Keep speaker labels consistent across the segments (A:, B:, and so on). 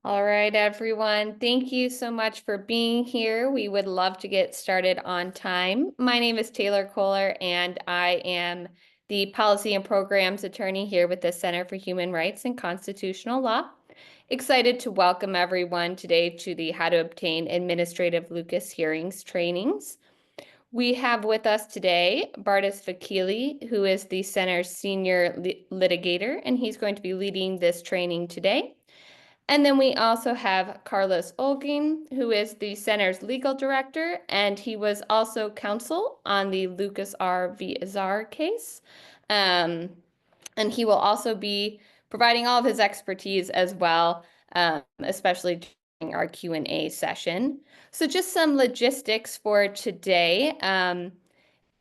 A: All right, everyone. Thank you so much for being here. We would love to get started on time. My name is Taylor Kohler, and I am the Policy and Programs Attorney here with the Center for Human Rights and Constitutional Law. Excited to welcome everyone today to the How to Obtain Administrative Lucas Hearings trainings. We have with us today Bartis Vakili, who is the Center's Senior Litigator, and he's going to be leading this training today. And then we also have Carlos Holguin, who is the Center's legal director, and he was also counsel on the Lucas R. v. Azar case. And he will also be providing all of his expertise as well, especially during our Q&A session. So just some logistics for today.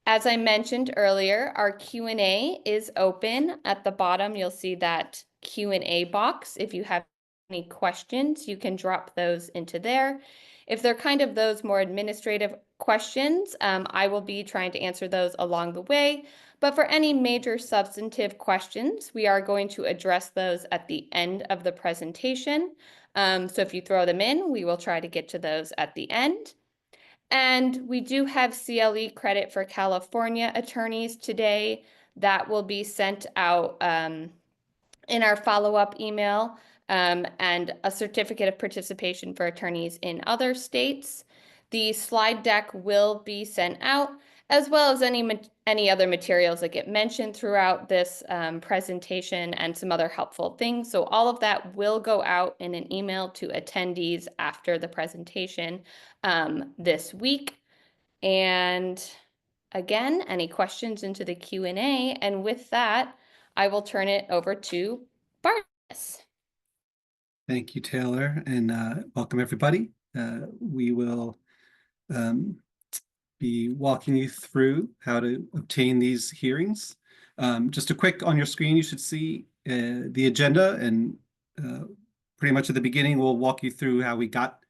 A: As I mentioned earlier, our Q&A is open. At the bottom, you'll see that Q&A box. If you have any questions, you can drop those into there. If they're kind of those more administrative questions, I will be trying to answer those along the way. But for any major substantive questions, we are going to address those at the end of the presentation. So if you throw them in, we will try to get to those at the end. And we do have CLE credit for California attorneys today. That will be sent out in our follow-up email, and a certificate of participation for attorneys in other states. The slide deck will be sent out, as well as any other materials that get mentioned throughout this presentation and some other helpful things. So all of that will go out in an email to attendees after the presentation this week. And again, any questions into the Q&A. And with that, I will turn it over to Bartis.
B: Thank you, Taylor, and welcome everybody. We will be walking you through how to obtain these hearings. Just a quick on your screen, you should see the agenda, and pretty much at the beginning, we'll walk you through how we got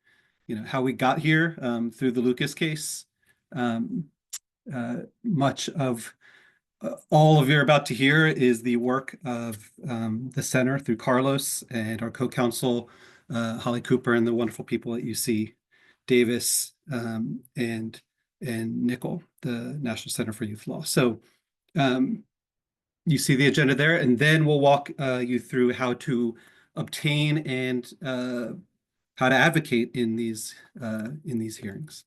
B: here through the Lucas case. Much of all of you're about to hear is the work of the center through Carlos and our co-counsel, Holly Cooper, and the wonderful people at UC Davis and Nickel, the National Center for Youth Law. So you see the agenda there, and then we'll walk you through how to obtain and how to advocate in these hearings.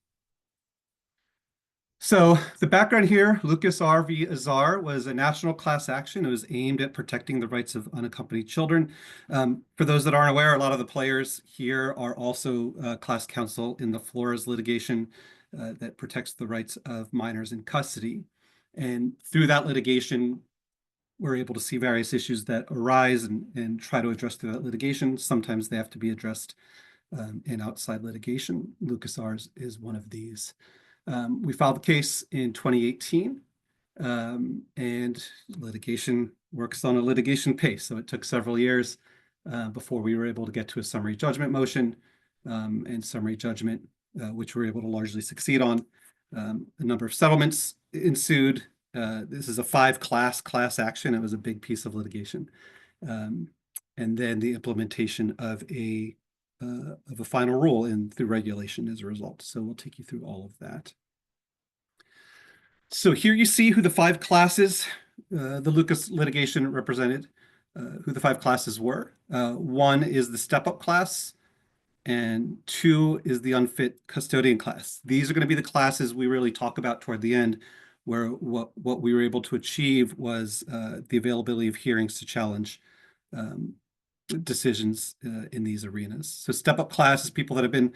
B: So the background here, Lucas R. v. Azar was a national class action. It was aimed at protecting the rights of unaccompanied children. For those that aren't aware, a lot of the players here are also class counsel in the Flores litigation that protects the rights of minors in custody. And through that litigation, we're able to see various issues that arise and try to address through that litigation. Sometimes they have to be addressed in outside litigation. Lucas R. is one of these. We filed the case in 2018, and litigation works on a litigation pace. So it took several years before we were able to get to a summary judgment motion, and summary judgment, which we were able to largely succeed on. A number of settlements ensued. This is a 5-class action. It was a big piece of litigation. And then the implementation of a final rule through regulation as a result. So we'll take you through all of that. So here you see who the 5 classes, the Lucas litigation represented, who the 5 classes were. 1 is the step-up class, and 2 is the unfit custodian class. These are going to be the classes we really talk about toward the end, where what we were able to achieve was the availability of hearings to challenge decisions in these arenas. So step-up class is people that have been,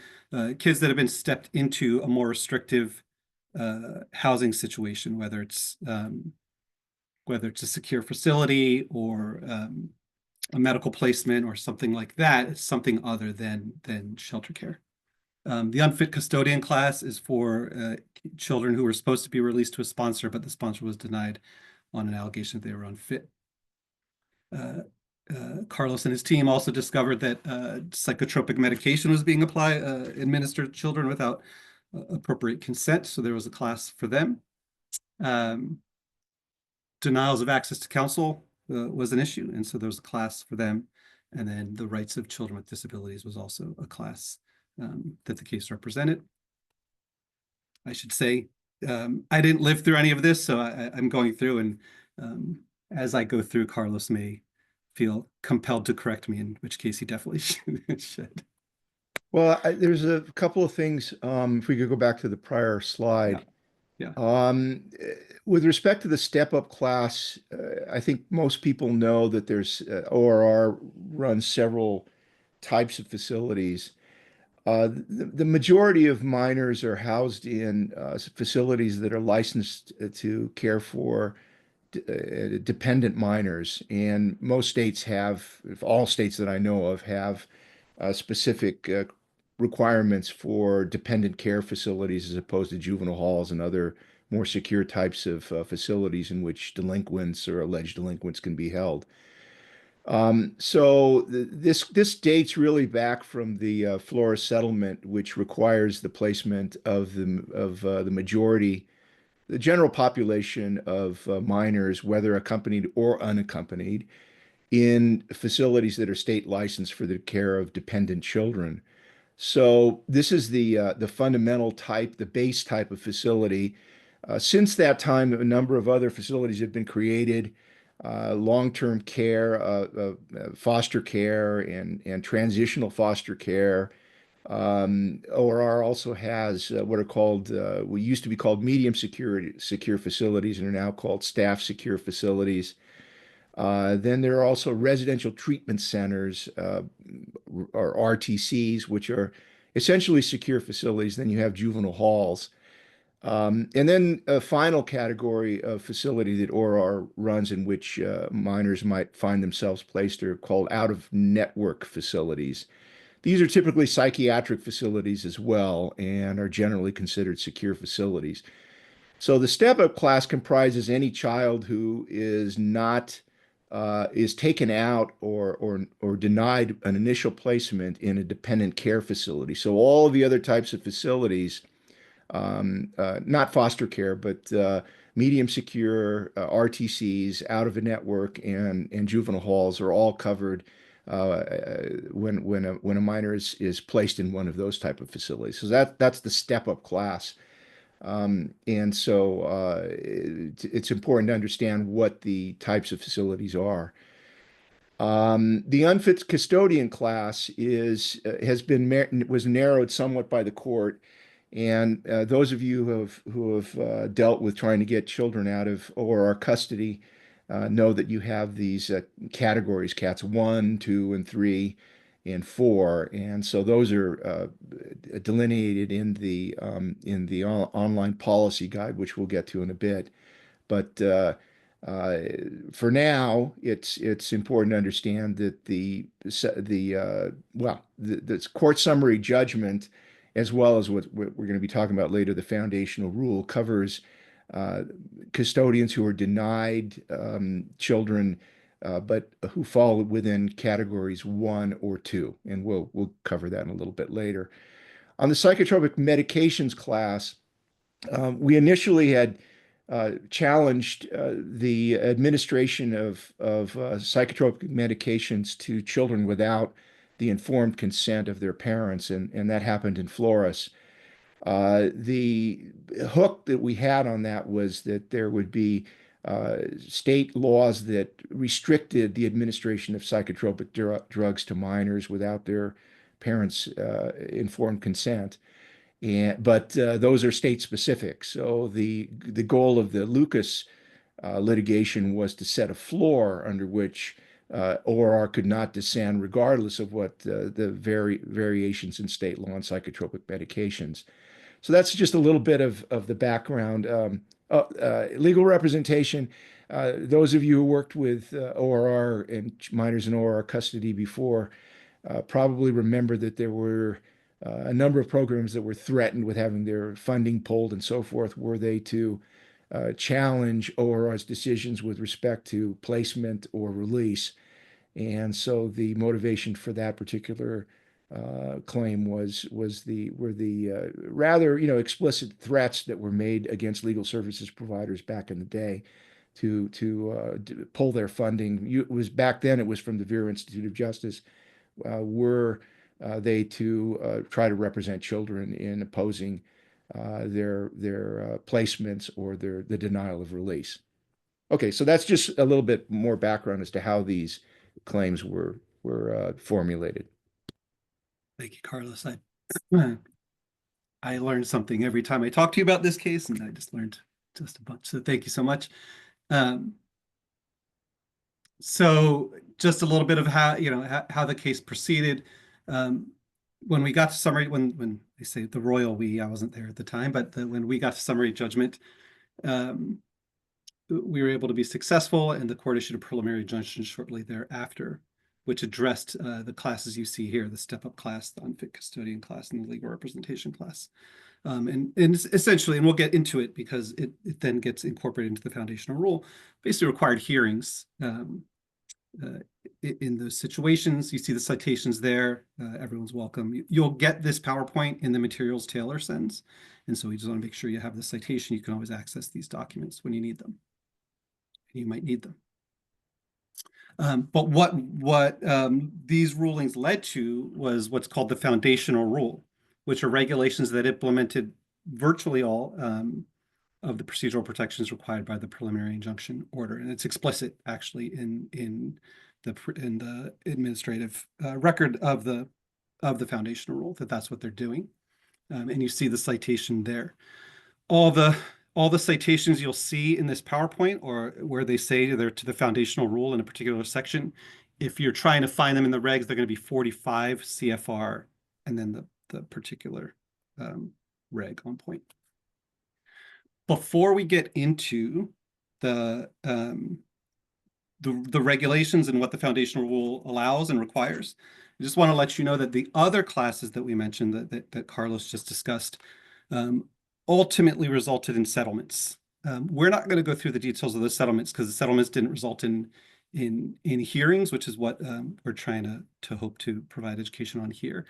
B: kids that have been stepped into a more restrictive housing situation, whether it's a secure facility or a medical placement or something like that. It's something other than shelter care. The unfit custodian class is for children who were supposed to be released to a sponsor, but the sponsor was denied on an allegation that they were unfit. Carlos and his team also discovered that psychotropic medication was being administered to children without appropriate consent, so there was a class for them. Denials of access to counsel was an issue, and so there was a class for them. And then the rights of children with disabilities was also a class that the case represented. I should say, I didn't live through any of this, so I'm going through, and as I go through, Carlos may feel compelled to correct me, in which case he definitely should.
C: Well, there's a couple of things. If we could go back to the prior
B: Yeah,
C: slide.
B: yeah,
C: With respect to the step-up class, I think most people know that there's ORR runs several types of facilities. The majority of minors are housed in facilities that are licensed to care for dependent minors, and most states have, if all states that I know of, have specific requirements for dependent care facilities as opposed to juvenile halls and other more secure types of facilities in which delinquents or alleged delinquents can be held. This dates really back from the Flores settlement, which requires the placement of the majority, the general population of minors, whether accompanied or unaccompanied, in facilities that are state licensed for the care of dependent children. So this is the fundamental type, the base type of facility. Since that time, a number of other facilities have been created, long-term care, foster care, and transitional foster care. ORR also has what are called, we used to be called medium secure facilities and are now called staff secure facilities. Then there are also residential treatment centers, or RTCs, which are essentially secure facilities. Then you have juvenile halls. And then a final category of facility that ORR runs in which minors might find themselves placed are called out-of-network facilities. These are typically psychiatric facilities as well and are generally considered secure facilities. So the step-up class comprises any child who is not is taken out or denied an initial placement in a dependent care facility. So all of the other types of facilities, not foster care, but medium secure RTCs, out of a network, and juvenile halls are all covered when a minor is placed in one of those type of facilities. So that's the step-up class. And so it's important to understand what the types of facilities are. The unfit custodian class was narrowed somewhat by the court, and those of you who have dealt with trying to get children out of ORR custody know that you have these categories: cats 1, 2, and 3, and 4, and so those are delineated in the online policy guide, which we'll get to in a bit. But uh, for now, it's important to understand that the court summary judgment, as well as what we're going to be talking about later, the foundational rule covers uh, custodians who are denied children, but who fall within categories 1 or 2, and we'll cover that in a little bit later. On the psychotropic medications class, we initially had challenged the administration of psychotropic medications to children without the informed consent of their parents, and that happened in Flores. The hook that we had on that was that there would be state laws that restricted the administration of psychotropic drugs to minors without their parents' informed consent. But those are state specific. So the goal of the Lucas litigation was to set a floor under which ORR could not descend, regardless of what the variations in state law on psychotropic medications. So that's just a little bit of the background. Legal representation. Those of you who worked with ORR and minors in ORR custody before probably remember that there were a number of programs that were threatened with having their funding pulled and so forth, were they to challenge ORR's decisions with respect to placement or release. And so the motivation for that particular claim were the rather explicit threats that were made against legal services providers back in the day pull their funding. It was back then, it was from the Vera Institute of Justice. Were they to try to represent children in opposing their placements or the denial of release. Okay, so that's just a little bit more background as to how these claims were formulated.
B: Thank you, Carlos. I learned something every time I talk to you about this case, and I just learned just a bunch. So thank you so much. So just a little bit of how the case proceeded. When we got to summary, when they say the royal we, I wasn't there at the time, but when we got to summary judgment, we were able to be successful, and the court issued a preliminary injunction shortly thereafter, which addressed the classes you see here: the step-up class, the unfit custodian class, and the legal representation class. And essentially, and we'll get into it because it then gets incorporated into the foundational rule, basically required hearings in those situations. You see the citations there. Everyone's welcome. You'll get this PowerPoint in the materials Taylor sends. And so we just want to make sure you have the citation. You can always access these documents when you need them. You might need them. But what these rulings led to was what's called the foundational rule, which are regulations that implemented virtually all of the procedural protections required by the preliminary injunction order, and it's explicit actually in the administrative record of the foundational rule that that's what they're doing, and you see the citation there. All the citations you'll see in this PowerPoint, or where they say they're to the foundational rule in a particular section, if you're trying to find them in the regs, they're going to be 45 CFR and then the particular reg on point. Before we get into the regulations and what the foundational rule allows and requires, I just want to let you know that the other classes that we mentioned that Carlos just discussed ultimately resulted in settlements. We're not going to go through the details of the settlements because the settlements didn't result in hearings, which is what we're trying to hope to provide education on here.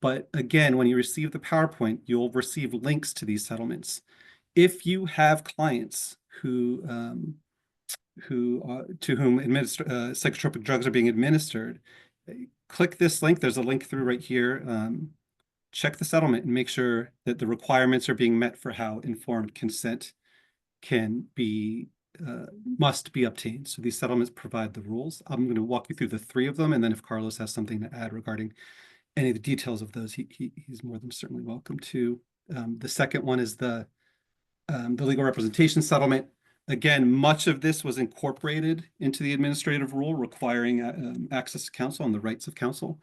B: But again, when you receive the PowerPoint, you'll receive links to these settlements. If you have clients to whom psychotropic drugs are being administered, click this link. There's a link through right here. Check the settlement and make sure that the requirements are being met for how informed consent must be obtained. So these settlements provide the rules. I'm going to walk you through the three of them, and then if Carlos has something to add regarding any of the details of those, he's more than certainly welcome to. The second one is the legal representation settlement. Again, much of this was incorporated into the administrative rule requiring access to counsel and the rights of counsel.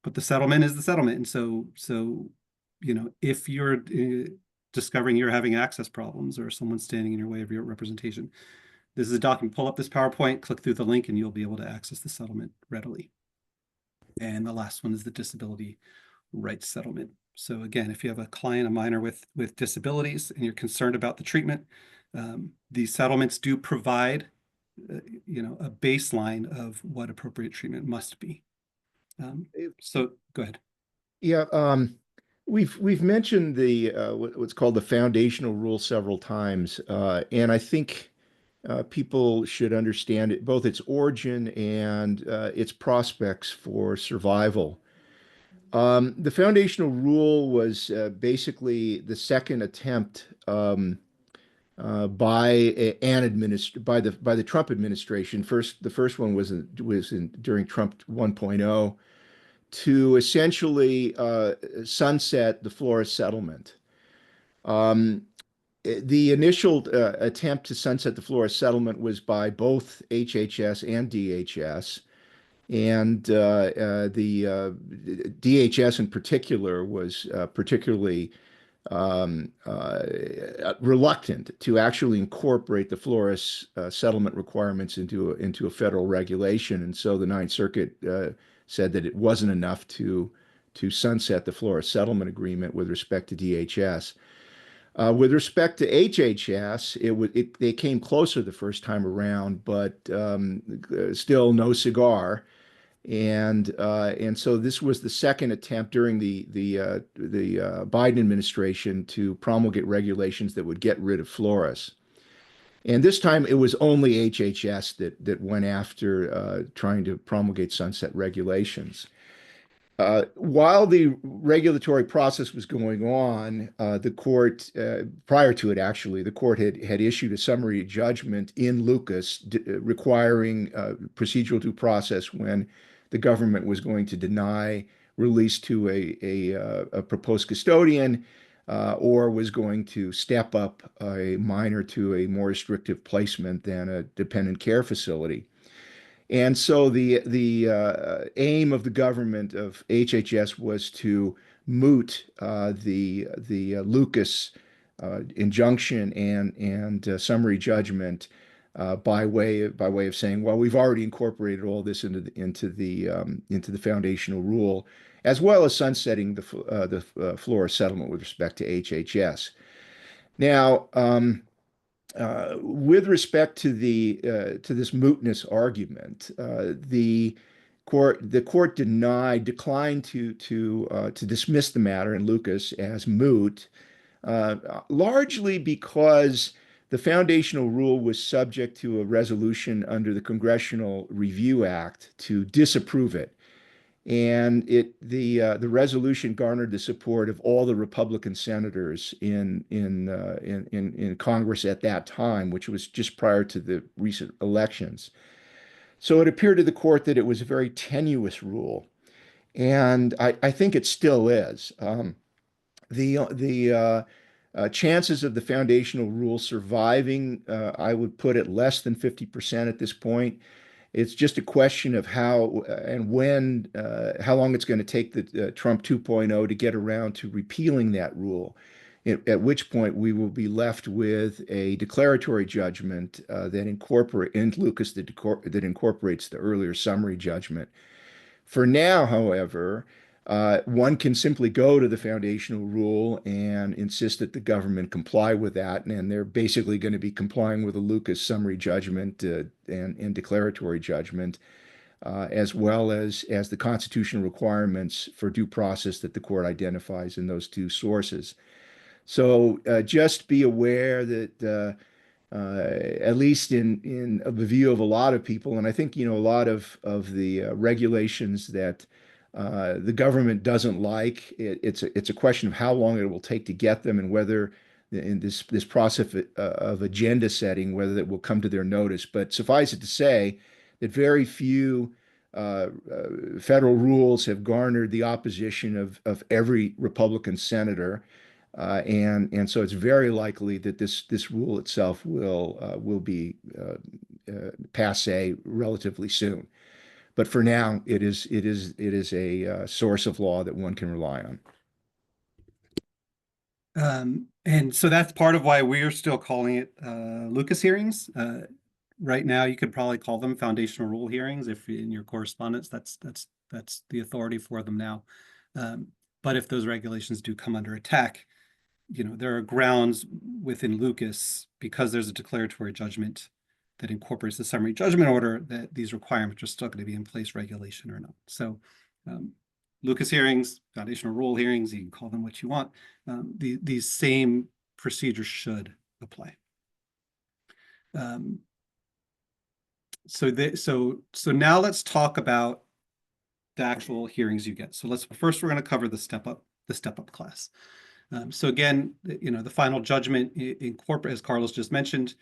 B: But the settlement is the settlement. And so if you're discovering you're having access problems or someone's standing in your way of your representation, this is a document. Pull up this PowerPoint, click through the link, and you'll be able to access the settlement readily. And the last one is the disability rights settlement. So again, if you have a client, a minor with disabilities, and you're concerned about the treatment, these settlements do provide, a baseline of what appropriate treatment must be. So go ahead.
C: Yeah, we've mentioned the what's called the foundational rule several times, and I think people should understand it, both its origin and its prospects for survival. The foundational rule was basically the second attempt by the Trump administration. The first one was during Trump 1.0 to essentially sunset the Flores settlement. The initial attempt to sunset the Flores settlement was by both HHS and DHS. And the DHS in particular was particularly reluctant to actually incorporate the Flores settlement requirements into a federal regulation. And so the Ninth Circuit said that it wasn't enough to sunset the Flores settlement agreement with respect to DHS. With respect to HHS, they came closer the first time around, but still no cigar. And so this was the second attempt during the Biden administration to promulgate regulations that would get rid of Flores. And this time it was only HHS that went after trying to promulgate sunset regulations. While the regulatory process was going on, the court, prior to it actually, the court had issued a summary judgment in Lucas requiring procedural due process when the government was going to deny release to a proposed custodian or was going to step up a minor to a more restrictive placement than a dependent care facility. And so the aim of the government of HHS was to moot the Lucas injunction and summary judgment by way of saying, well, we've already incorporated all this into the foundational rule, as well as sunsetting the Flores settlement with respect to HHS. Now, with respect to this mootness argument, the court declined to dismiss the matter in Lucas as moot, largely because the foundational rule was subject to a resolution under the Congressional Review Act to disapprove it. And the resolution garnered the support of all the Republican senators in Congress at that time, which was just prior to the recent elections. So it appeared to the court that it was a very tenuous rule, and I think it still is. The chances of the foundational rule surviving, I would put it less than 50% at this point. It's just a question of how and when, how long it's going to take the Trump 2.0 to get around to repealing that rule, at which point we will be left with a declaratory judgment in Lucas that incorporates the earlier summary judgment. For now, however, one can simply go to the foundational rule and insist that the government comply with that, and they're basically going to be complying with the Lucas summary judgment and declaratory judgment, as well as the constitutional requirements for due process that the court identifies in those two sources. So just be aware that at least in the view of a lot of people, and I think a lot of the regulations that the government doesn't like, it's a question of how long it will take to get them and whether in this process of agenda setting, whether it will come to their notice. But suffice it to say that very few federal rules have garnered the opposition of every Republican senator. And so it's very likely that this rule itself will be passé relatively soon. But for now, it is a source of law that one can rely on.
B: And so that's part of why we're still calling it Lucas hearings. Right now, you could probably call them foundational rule hearings if in your correspondence, that's the authority for them now. But if those regulations do come under attack, there are grounds within Lucas, because there's a declaratory judgment that incorporates the summary judgment order, that these requirements are still going to be in place, regulation or not. So Lucas hearings, foundational rule hearings, you can call them what you want. These same procedures should apply. So now let's talk about the actual hearings you get. So first we're going to cover the step up class. So again, the final judgment as Carlos just mentioned,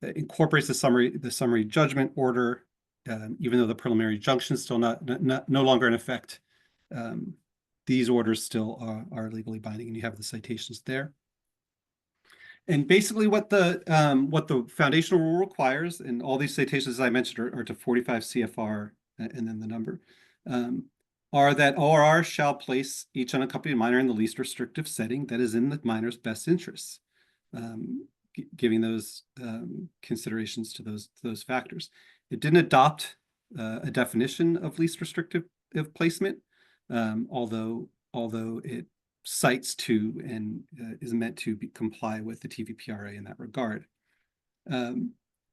B: incorporates the summary judgment order, even though the preliminary injunction is still no longer in effect. These orders still are legally binding, and you have the citations there. And basically, what the foundational rule requires, and all these citations as I mentioned are to 45 CFR and then the number, are that ORR shall place each unaccompanied minor in the least restrictive setting that is in the minor's best interests, giving those considerations to those factors. It didn't adopt a definition of least restrictive placement, although it cites to and is meant to comply with the TVPRA in that regard.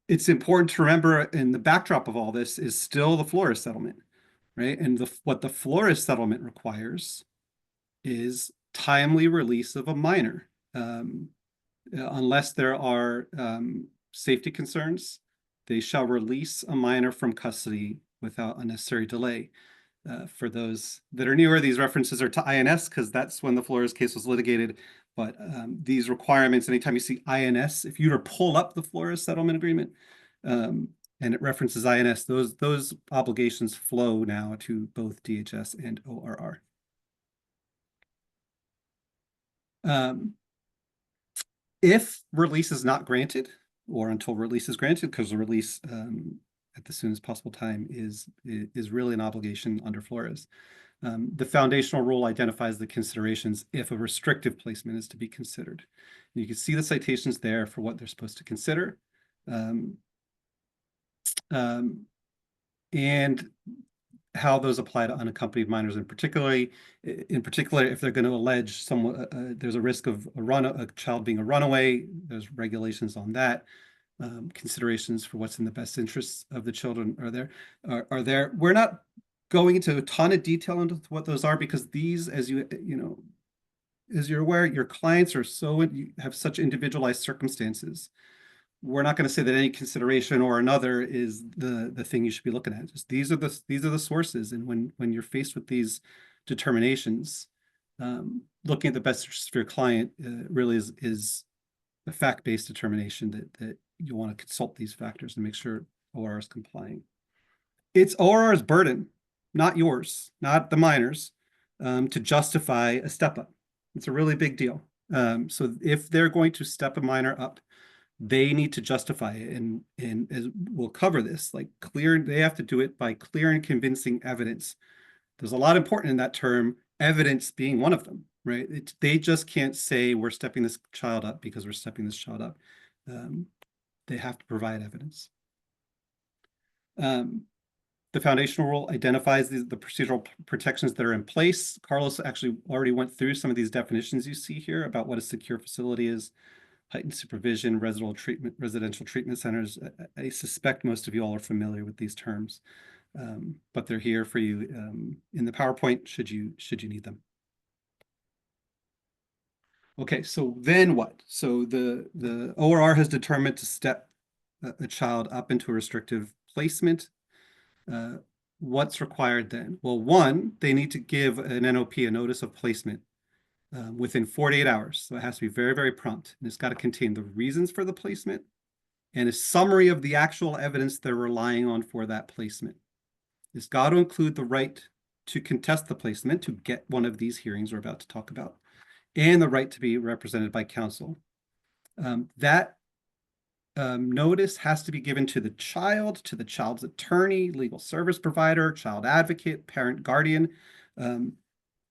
B: It's important to remember, in the backdrop of all this is still the Flores settlement. Right, and what the Flores settlement requires is timely release of a minor. unless there are safety concerns, they shall release a minor from custody without unnecessary delay. For those that are newer, these references are to INS because that's when the Flores case was litigated. But these requirements, anytime you see INS, if you were to pull up the Flores settlement agreement and it references INS, those obligations flow now to both DHS and ORR. If release is not granted, or until release is granted, because the release at the soonest possible time is really an obligation under Flores. The foundational rule identifies the considerations if a restrictive placement is to be considered. And you can see the citations there for what they're supposed to consider. And how those apply to unaccompanied minors in particular, if they're going to allege someone, there's a risk of a child being a runaway, there's regulations on that. Considerations for what's in the best interests of the children are there. We're not going into a ton of detail into what those are because these, as you're aware, your clients are you have such individualized circumstances. We're not going to say that any consideration or another is the thing you should be looking at. Just these are the sources, and when you're faced with these determinations, looking at the best interest of your client really is a fact-based determination that you want to consult these factors and make sure ORR is complying. It's ORR's burden, not yours, not the minors, to justify a step up. It's a really big deal. So if they're going to step a minor up, they need to justify it, and as we'll cover this, they have to do it by clear and convincing evidence. There's a lot important in that term, evidence being one of them, right? They just can't say we're stepping this child up because we're stepping this child up. They have to provide evidence. The foundational rule identifies the procedural protections that are in place. Carlos actually already went through some of these definitions you see here about what a secure facility is, heightened supervision, residential treatment centers. I suspect most of you all are familiar with these terms, but they're here for you in the PowerPoint should you need them. Okay, so then what? So the ORR has determined to step a child up into a restrictive placement. What's required then? Well, one, they need to give an NOP, a notice of placement, within 48 hours. So it has to be very, very prompt. And it's got to contain the reasons for the placement and a summary of the actual evidence they're relying on for that placement. It's got to include the right to contest the placement, to get one of these hearings we're about to talk about, and the right to be represented by counsel. That notice has to be given to the child's attorney, legal service provider, child advocate, parent, guardian.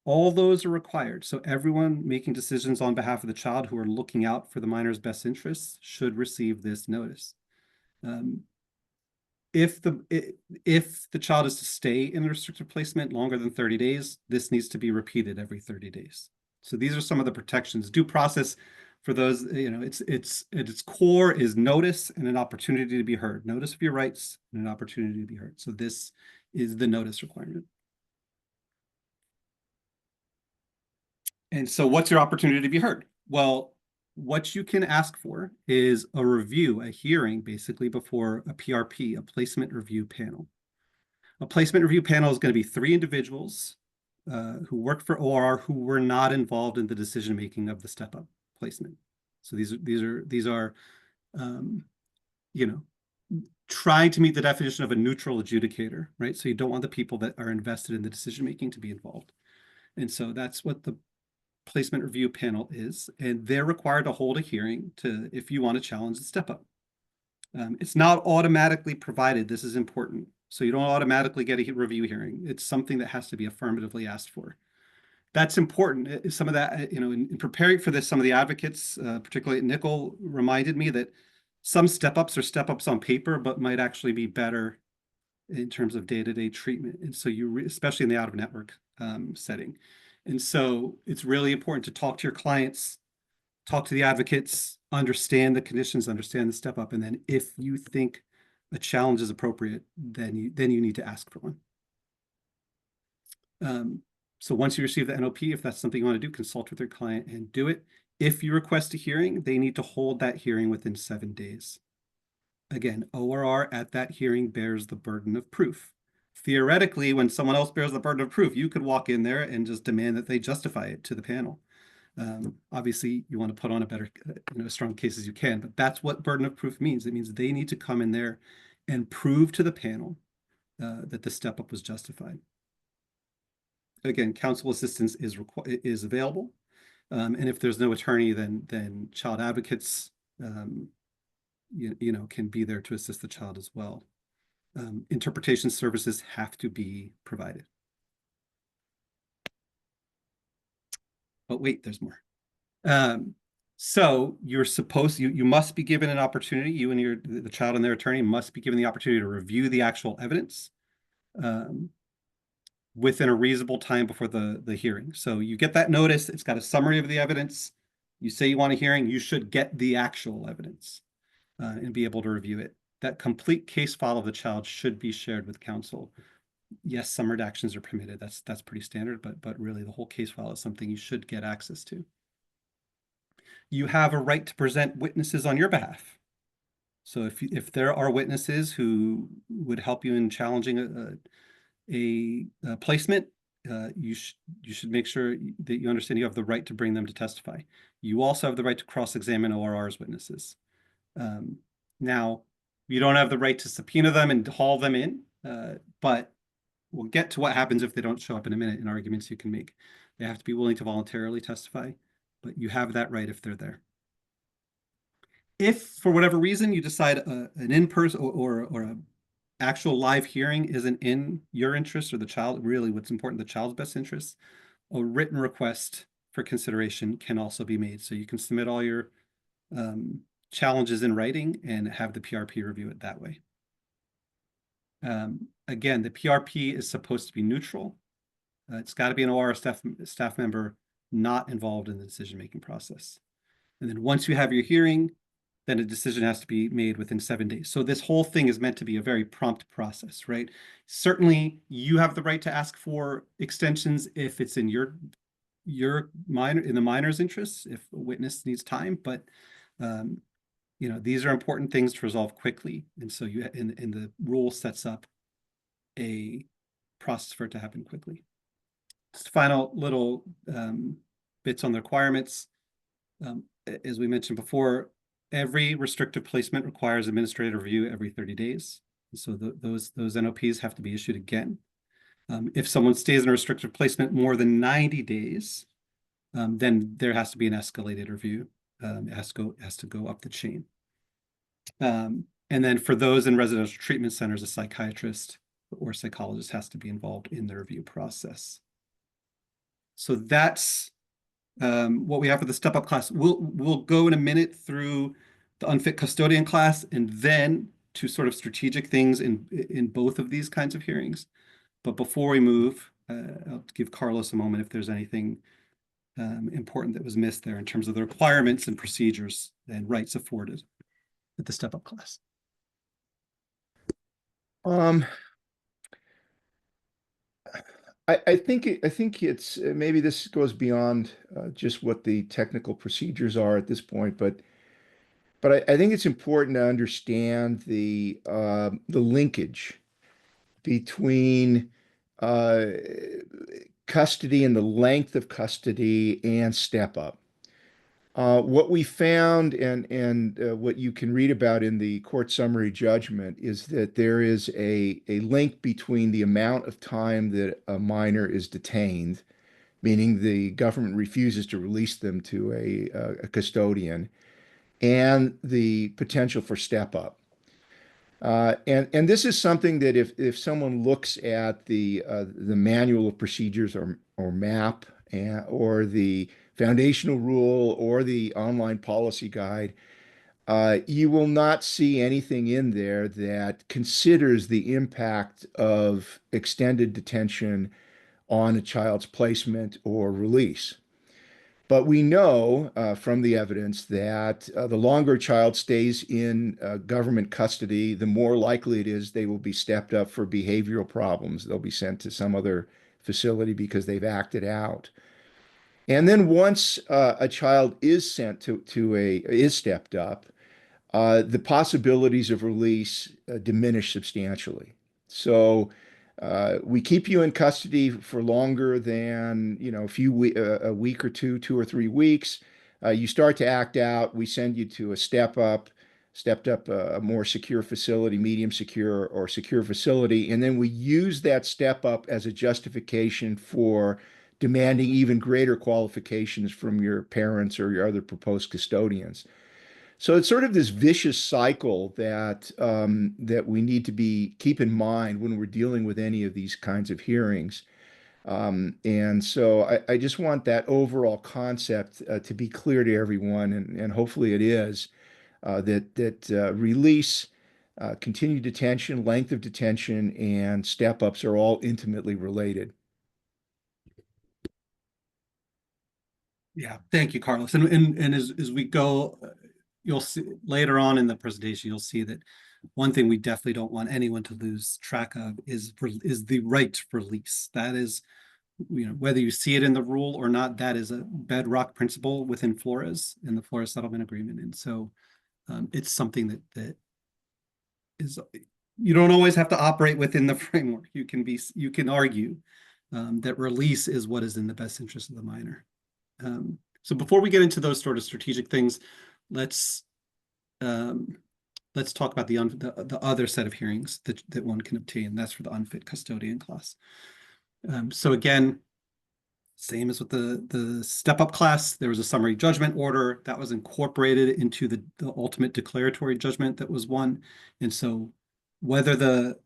B: All those are required. So everyone making decisions on behalf of the child who are looking out for the minor's best interests should receive this notice. If the child is to stay in a restricted placement longer than 30 days, this needs to be repeated every 30 days. So these are some of the protections. Due process, for those, it's at its core is notice and an opportunity to be heard. Notice of your rights and an opportunity to be heard. So this is the notice requirement. And so what's your opportunity to be heard? Well, what you can ask for is a review, a hearing, basically, before a PRP, a placement review panel. A placement review panel is going to be 3 individuals who worked for ORR who were not involved in the decision-making of the step-up placement. So these are trying to meet the definition of a neutral adjudicator, right? So you don't want the people that are invested in the decision-making to be involved. And so that's what the placement review panel is, and they're required to hold a hearing if you want to challenge the step up. It's not automatically provided. This is important. So you don't automatically get a review hearing. It's something that has to be affirmatively asked for. That's important. Some of that, in preparing for this, some of the advocates, particularly at Nickel, reminded me that some step-ups are step-ups on paper, but might actually be better in terms of day-to-day treatment. And so especially in the out-of-network setting. And so it's really important to talk to your clients, talk to the advocates, understand the conditions, understand the step up. And then if you think a challenge is appropriate, then you need to ask for one. So once you receive the NOP, if that's something you want to do, consult with your client and do it. If you request a hearing, they need to hold that hearing within 7 days. Again, ORR at that hearing bears the burden of proof. Theoretically, when someone else bears the burden of proof, you could walk in there and just demand that they justify it to the panel. Obviously, you want to put on a better, as strong case as you can, but that's what burden of proof means. It means they need to come in there and prove to the panel that the step up was justified. Again, counsel assistance is available, and if there's no attorney, then child advocates, can be there to assist the child as well. Interpretation services have to be provided. But wait, there's more. So you must be given an opportunity, you and the child and their attorney must be given the opportunity to review the actual evidence within a reasonable time before the hearing. So you get that notice, it's got a summary of the evidence. You say you want a hearing, you should get the actual evidence and be able to review it. That complete case file of the child should be shared with counsel. Yes, some redactions are permitted. That's pretty standard, but really the whole case file is something you should get access to. You have a right to present witnesses on your behalf. So if there are witnesses who would help you in challenging a placement, you should make sure that you understand you have the right to bring them to testify. You also have the right to cross-examine ORR's witnesses. Now, you don't have the right to subpoena them and haul them in, but we'll get to what happens if they don't show up in a minute in arguments you can make. They have to be willing to voluntarily testify, but you have that right if they're there. If, for whatever reason, you decide an in-person or a actual live hearing isn't in your interest or the child, really what's important, the child's best interest, a written request for consideration can also be made. So you can submit all your challenges in writing and have the PRP review it that way. Again, the PRP is supposed to be neutral. It's got to be an OR staff member not involved in the decision-making process. And then once you have your hearing, then a decision has to be made within 7 days. So this whole thing is meant to be a very prompt process, right? Certainly, you have the right to ask for extensions if it's in your the minor's interests, if a witness needs time, but these are important things to resolve quickly. And so and the rule sets up a process for it to happen quickly. Just final little bits on the requirements. As we mentioned before, every restrictive placement requires administrative review every 30 days. So those NOPs have to be issued again. If someone stays in a restrictive placement more than 90 days, then there has to be an escalated review. It has to go up the chain. And then for those in residential treatment centers, a psychiatrist or psychologist has to be involved in the review process. So that's what we have for the step-up class. We'll go in a minute through the unfit custodian class and then to sort of strategic things in both of these kinds of hearings. But before we move, I'll give Carlos a moment if there's anything important that was missed there in terms of the requirements and procedures and rights afforded at the step-up class.
C: I think it's maybe this goes beyond just what the technical procedures are at this point, but I think it's important to understand the linkage between custody and the length of custody and step up. What we found and what you can read about in the court summary judgment is that there is a link between the amount of time that a minor is detained, meaning the government refuses to release them to a custodian, and the potential for step up. And this is something that if someone looks at the manual of procedures or MAP or the foundational rule or the online policy guide, you will not see anything in there that considers the impact of extended detention on a child's placement or release. But we know from the evidence that the longer a child stays in government custody, the more likely it is they will be stepped up for behavioral problems. They'll be sent to some other facility because they've acted out. And then once a child is sent is stepped up, the possibilities of release diminish substantially. So we keep you in custody for longer than, a week or two, 2 or 3 weeks. You start to act out. We send you to a stepped up, a more secure facility, medium secure or secure facility, and then we use that step up as a justification for demanding even greater qualifications from your parents or your other proposed custodians. So it's sort of this vicious cycle that we need to keep in mind when we're dealing with any of these kinds of hearings. And so I just want that overall concept to be clear to everyone, and hopefully it is that release, continued detention, length of detention, and step ups are all intimately related.
B: Yeah, thank you, Carlos. And as we go, you'll see later on in the presentation, you'll see that one thing we definitely don't want anyone to lose track of is the right to release. That is, whether you see it in the rule or not, that is a bedrock principle within Flores in the Flores Settlement Agreement. And so it's something that is, you don't always have to operate within the framework. You can argue that release is what is in the best interest of the minor. So before we get into those sort of strategic things, let's talk about the other set of hearings that one can obtain. That's for the unfit custodian class. So again, same as with the step-up class, there was a summary judgment order that was incorporated into the ultimate declaratory judgment that was won. And so whether the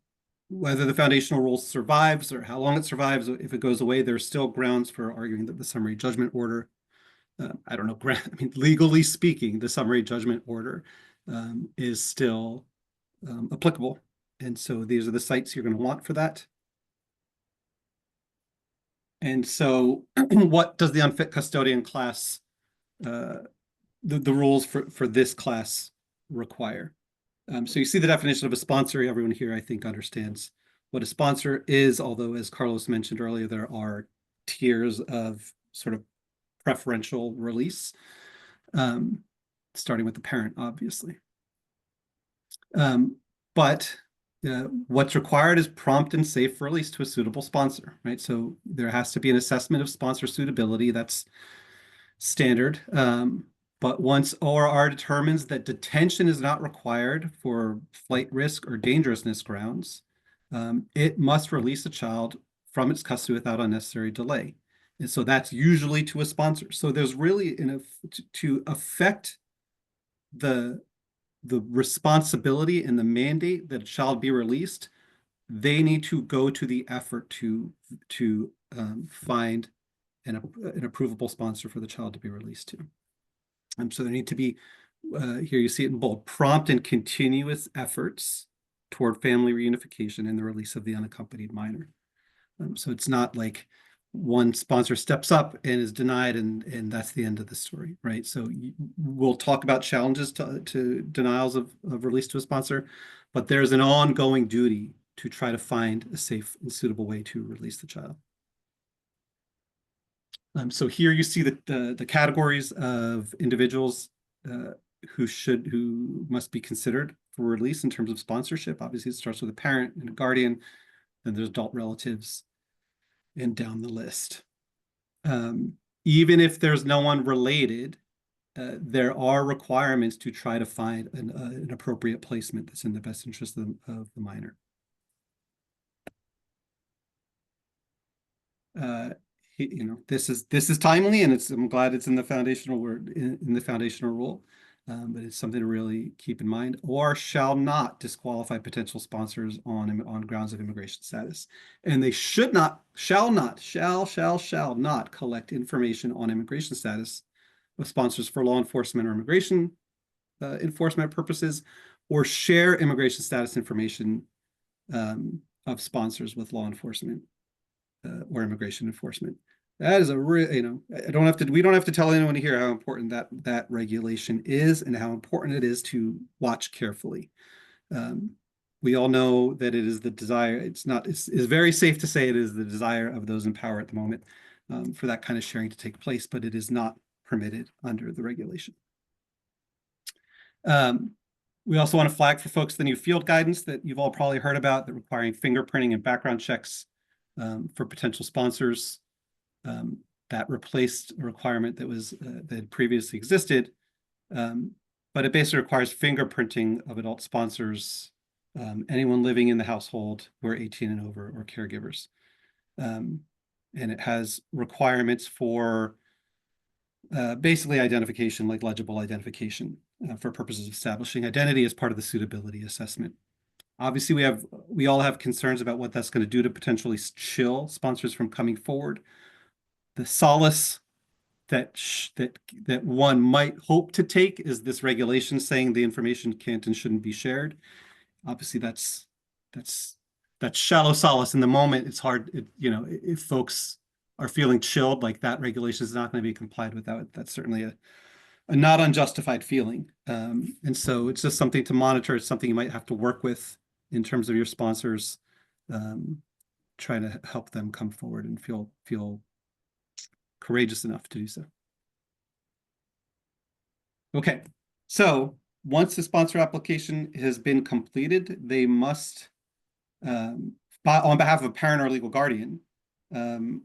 B: foundational rule survives or how long it survives, if it goes away, there's still grounds for arguing that the summary judgment order, I don't know, I mean, legally speaking, the summary judgment order is still applicable. And so these are the sites you're going to want for that. And so what does the unfit custodian class, the rules for this class require? So you see the definition of a sponsor. Everyone here, I think, understands what a sponsor is, although as Carlos mentioned earlier, there are tiers of sort of preferential release, starting with the parent, obviously. But what's required is prompt and safe release to a suitable sponsor, right? So there has to be an assessment of sponsor suitability. That's standard. But once ORR determines that detention is not required for flight risk or dangerousness grounds, it must release a child from its custody without unnecessary delay. And so that's usually to a sponsor. So there's really, to affect the responsibility and the mandate that a child be released, they need to go to the effort to find an approvable sponsor for the child to be released to. So there need to be, here you see it in bold, prompt and continuous efforts toward family reunification and the release of the unaccompanied minor. So it's not like one sponsor steps up and is denied and that's the end of the story, right? So we'll talk about challenges to denials of release to a sponsor, but there's an ongoing duty to try to find a safe and suitable way to release the child. So here you see the categories of individuals who must be considered for release in terms of sponsorship. Obviously, it starts with a parent and a guardian, then there's adult relatives, and down the list. Even if there's no one related, there are requirements to try to find an appropriate placement that's in the best interest of the minor. This is timely, and I'm glad it's in the foundational word in the foundational rule. But it's something to really keep in mind. Or shall not disqualify potential sponsors on grounds of immigration status, and they shall not collect information on immigration status of sponsors for law enforcement or immigration enforcement purposes, or share immigration status information of sponsors with law enforcement or immigration enforcement. That is a real, we don't have to tell anyone here how important that regulation is and how important it is to watch carefully. We all know that it is the desire. It's very safe to say it is the desire of those in power at the moment for that kind of sharing to take place, but it is not permitted under the regulation. We also want to flag for folks the new field guidance that you've all probably heard about, that requiring fingerprinting and background checks for potential sponsors. That replaced a requirement that was that had previously existed, but it basically requires fingerprinting of adult sponsors, anyone living in the household who are 18 and over, or caregivers. And it has requirements for basically identification, like legible identification, for purposes of establishing identity as part of the suitability assessment. Obviously, we all have concerns about what that's going to do to potentially chill sponsors from coming forward. The solace that one might hope to take is this regulation saying the information can't and shouldn't be shared. Obviously, that's shallow solace in the moment. It's hard, if folks are feeling chilled, like that regulation is not going to be complied with. That's certainly a not unjustified feeling. And so it's just something to monitor. It's something you might have to work with in terms of your sponsors, trying to help them come forward and feel courageous enough to do so. Okay, so once the sponsor application has been completed, they must, on behalf of a parent or legal guardian,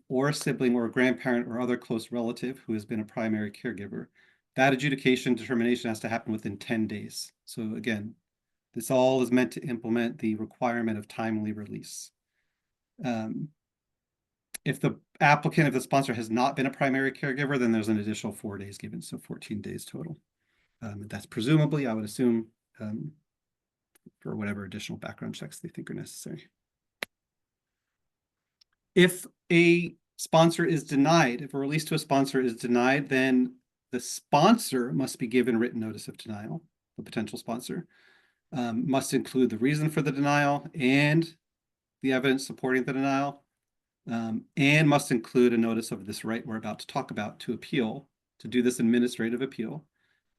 B: or a sibling or a grandparent or other close relative who has been a primary caregiver, that adjudication determination has to happen within 10 days. So again, this all is meant to implement the requirement of timely release. If the applicant, if the sponsor has not been a primary caregiver, then there's an additional 4 days given, so 14 days total. That's presumably, I would assume, for whatever additional background checks they think are necessary. If a sponsor is denied, if a release to a sponsor is denied, then the sponsor must be given written notice of denial. The potential sponsor must include the reason for the denial and the evidence supporting the denial, and must include a notice of this right we're about to talk about to appeal, to do this administrative appeal,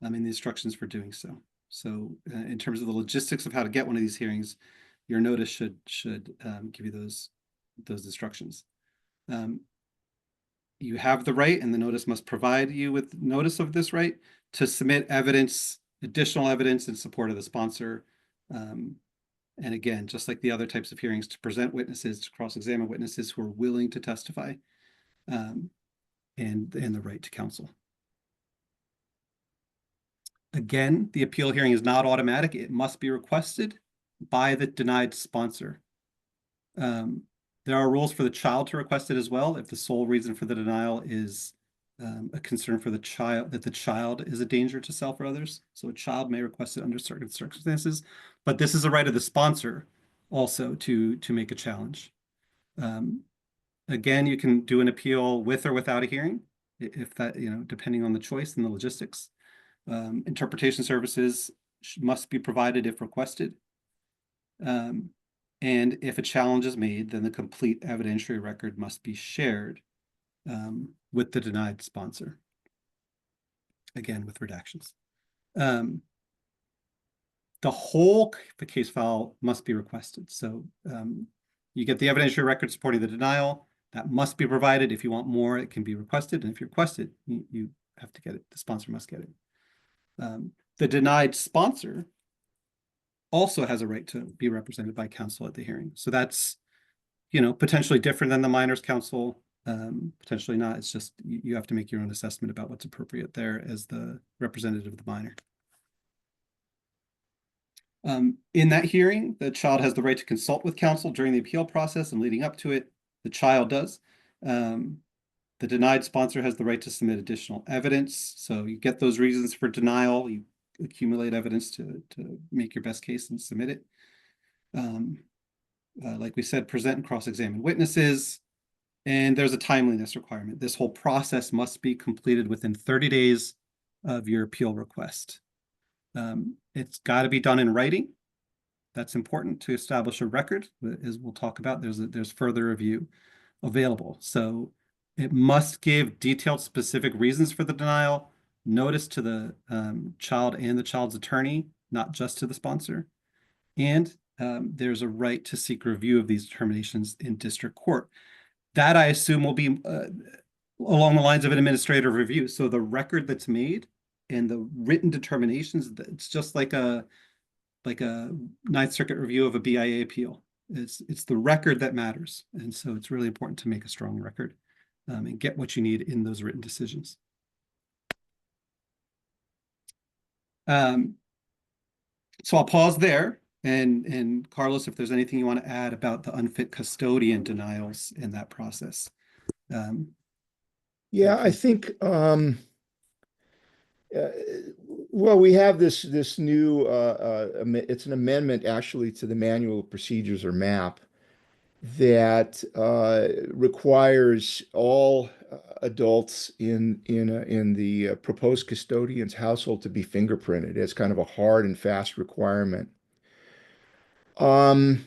B: and the instructions for doing so. So in terms of the logistics of how to get one of these hearings, your notice should give you those instructions. You have the right, and the notice must provide you with notice of this right, to submit evidence, additional evidence in support of the sponsor. And again, just like the other types of hearings, to present witnesses, to cross-examine witnesses who are willing to testify, and the right to counsel. Again, the appeal hearing is not automatic. It must be requested by the denied sponsor. There are rules for the child to request it as well, if the sole reason for the denial is a concern for the child, that the child is a danger to self or others. So a child may request it under certain circumstances, but this is a right of the sponsor also to make a challenge. Again, you can do an appeal with or without a hearing, if that, depending on the choice and the logistics. Interpretation services must be provided if requested. And if a challenge is made, then the complete evidentiary record must be shared with the denied sponsor. Again, with redactions. The whole case file must be requested. So you get the evidentiary record supporting the denial. That must be provided. If you want more, it can be requested. And if you request it, you have to get it. The sponsor must get it. The denied sponsor also has a right to be represented by counsel at the hearing. So that's, potentially different than the minors counsel, potentially not. It's just, you have to make your own assessment about what's appropriate there as the representative of the minor. In that hearing, the child has the right to consult with counsel during the appeal process and leading up to it. The child does. The denied sponsor has the right to submit additional evidence. So you get those reasons for denial, you accumulate evidence to make your best case and submit it. Like we said, present and cross-examine witnesses. And there's a timeliness requirement. This whole process must be completed within 30 days of your appeal request. It's got to be done in writing. That's important to establish a record. As we'll talk about, there's further review available. So it must give detailed, specific reasons for the denial, notice to the child and the child's attorney, not just to the sponsor. And there's a right to seek review of these determinations in district court. That, I assume, will be along the lines of an administrative review. So the record that's made and the written determinations, it's just like a Ninth Circuit review of a BIA appeal. It's the record that matters. And so it's really important to make a strong record and get what you need in those written decisions. So I'll pause there. And Carlos, if there's anything you want to add about the unfit custodian denials in that process.
C: Yeah, I think uh, well, we have this new it's an amendment actually to the manual of procedures or MAP that requires all adults in the proposed custodian's household to be fingerprinted as kind of a hard and fast requirement. Um,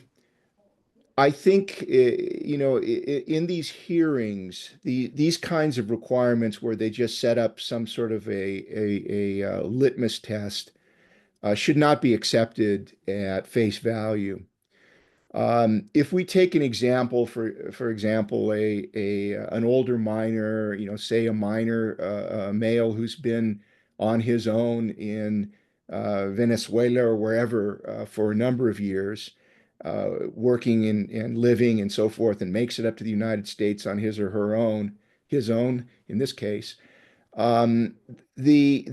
C: I think in these hearings, these kinds of requirements where they just set up some sort of a litmus test should not be accepted at face value. If we take an example, for example, an older minor, say a minor male who's been on his own in Venezuela or wherever for a number of years, working and living and so forth, and makes it up to the United States on his or her own, his own in this case. Um, the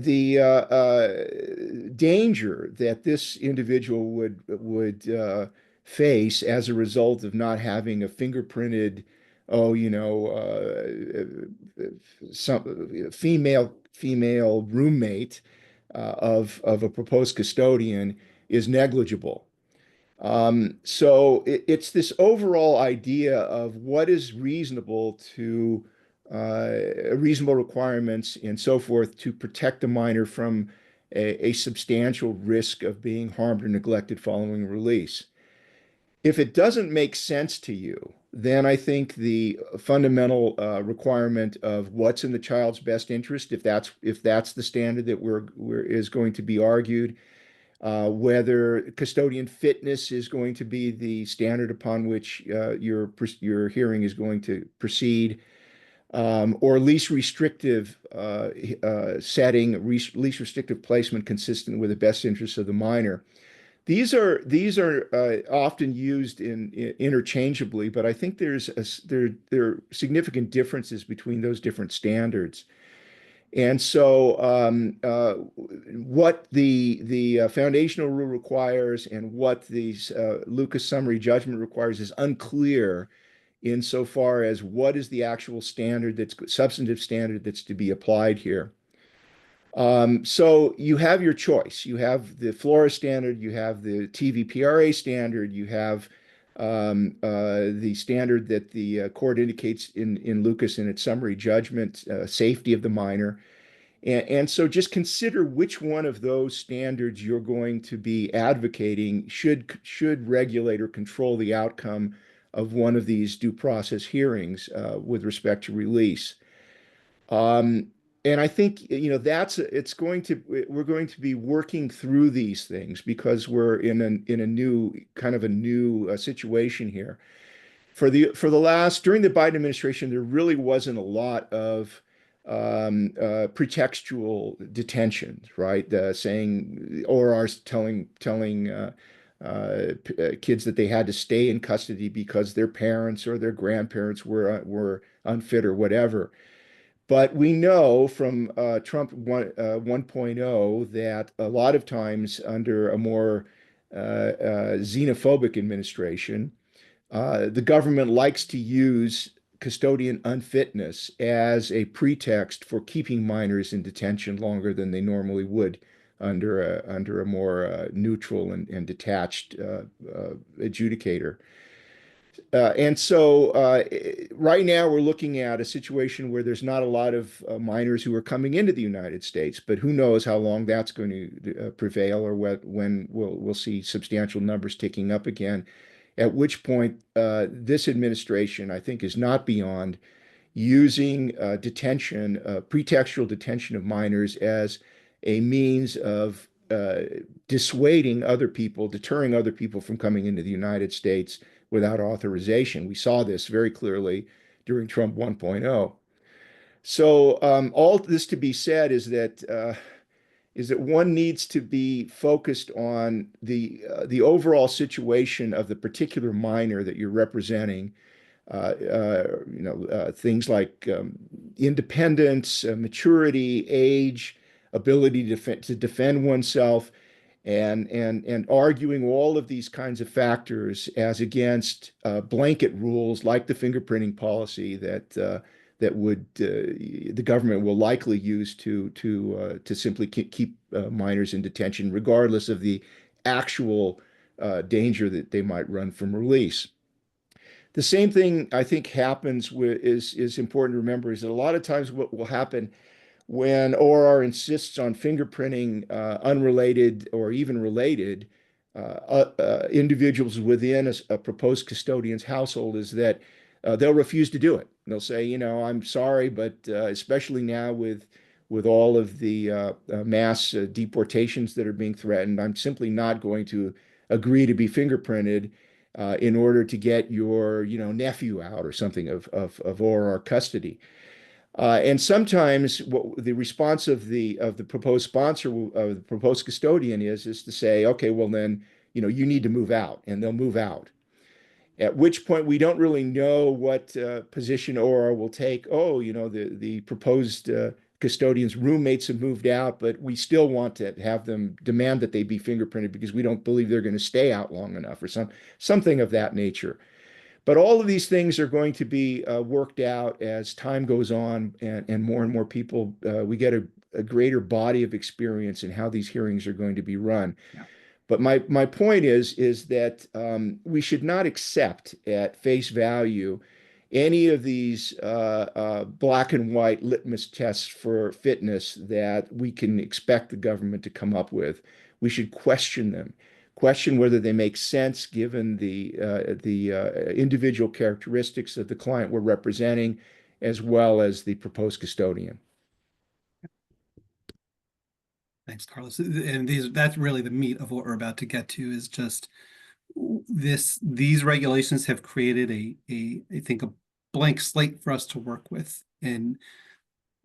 C: danger that this individual would face as a result of not having a fingerprinted, oh, some female roommate of a proposed custodian is negligible. So it's this overall idea of what is reasonable to reasonable requirements and so forth to protect the minor from a substantial risk of being harmed or neglected following release. If it doesn't make sense to you, then I think the fundamental requirement of what's in the child's best interest, if that's the standard that is going to be argued, whether custodian fitness is going to be the standard upon which your hearing is going to proceed, or least restrictive setting, least restrictive placement consistent with the best interests of the minor. These are often used interchangeably, but I think there are significant differences between those different standards. And so, what the foundational rule requires and what the Lucas summary judgment requires is unclear insofar as what is the actual standard that's substantive standard that's to be applied here. So you have your choice. You have the Flores standard, you have the TVPRA standard, you have the standard that the court indicates in Lucas in its summary judgment, safety of the minor. And so just consider which one of those standards you're going to be advocating should regulate or control the outcome of one of these due process hearings with respect to release. Um, and I think we're going to be working through these things because we're in a new kind of a new situation here. During the Biden administration, there really wasn't a lot of pretextual detentions, right? Saying ORRs telling kids that they had to stay in custody because their parents or their grandparents were unfit or whatever. But we know from Trump 1.0 that a lot of times under a more xenophobic administration, the government likes to use custodian unfitness as a pretext for keeping minors in detention longer than they normally would under a more neutral and detached adjudicator. And so right now we're looking at a situation where there's not a lot of minors who are coming into the United States, but who knows how long that's going to prevail or when we'll see substantial numbers ticking up again. At which point, this administration, I think, is not beyond using pretextual detention of minors as a means of dissuading other people, deterring other people from coming into the United States without authorization. We saw this very clearly during Trump 1.0. So all this to be said is that one needs to be focused on the overall situation of the particular minor that you're representing. Things like independence, maturity, age, ability to defend oneself, and arguing all of these kinds of factors as against blanket rules like the fingerprinting policy that would the government will likely use to simply keep minors in detention, regardless of the actual danger that they might run from release. The same thing I think happens with is important to remember is that a lot of times what will happen when ORR insists on fingerprinting unrelated or even related individuals within a proposed custodian's household is that they'll refuse to do it. They'll say, you know, I'm sorry, but especially now with all of the mass deportations that are being threatened, I'm simply not going to agree to be fingerprinted in order to get your, you know, nephew out or something of ORR custody. And sometimes what the response of the proposed sponsor of the proposed custodian is to say, okay, well then, you know, you need to move out, and they'll move out. At which point we don't really know what position ORR will take. Oh, you know, the proposed custodian's roommates have moved out, but we still want to have them demand that they be fingerprinted because we don't believe they're going to stay out long enough, or something of that nature. But all of these things are going to be worked out as time goes on, and more people, we get a greater body of experience in how these hearings are going to be run.
B: Yeah.
C: But my point is that we should not accept at face value any of these black and white litmus tests for fitness that we can expect the government to come up with. We should question them, question whether they make sense given the individual characteristics of the client we're representing, as well as the proposed custodian.
B: Thanks, Carlos. And that's really the meat of what we're about to get to, is just these regulations have created I think a blank slate for us to work with. And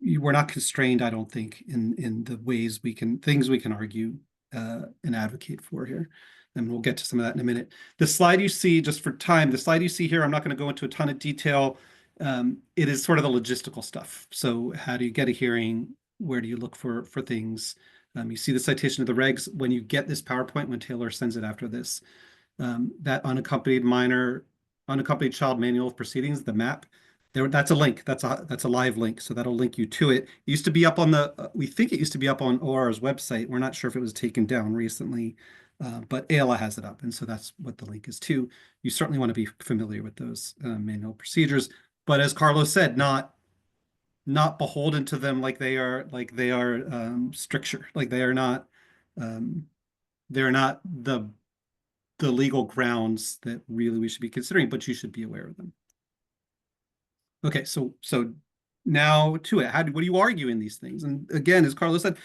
B: we're not constrained, I don't think, in the ways things we can argue and advocate for here. And we'll get to some of that in a minute. The slide you see, just for time, the slide you see here, I'm not going to go into a ton of detail. It is sort of the logistical stuff. So how do you get a hearing? Where do you look for things? You see the citation of the regs when you get this PowerPoint, when Taylor sends it after this. That unaccompanied child manual of proceedings, the map, that's a link. That's a live link. So that'll link you to it. It used to be up on we think it used to be up on OR's website. We're not sure if it was taken down recently, but ALA has it up. And so that's what the link is to. You certainly want to be familiar with those manual procedures. But as Carlos said, not beholden to them like they are stricture. Like they're not the legal grounds that really we should be considering, but you should be aware of them. Okay, so now to it. What do you argue in these things? And again, as Carlos said,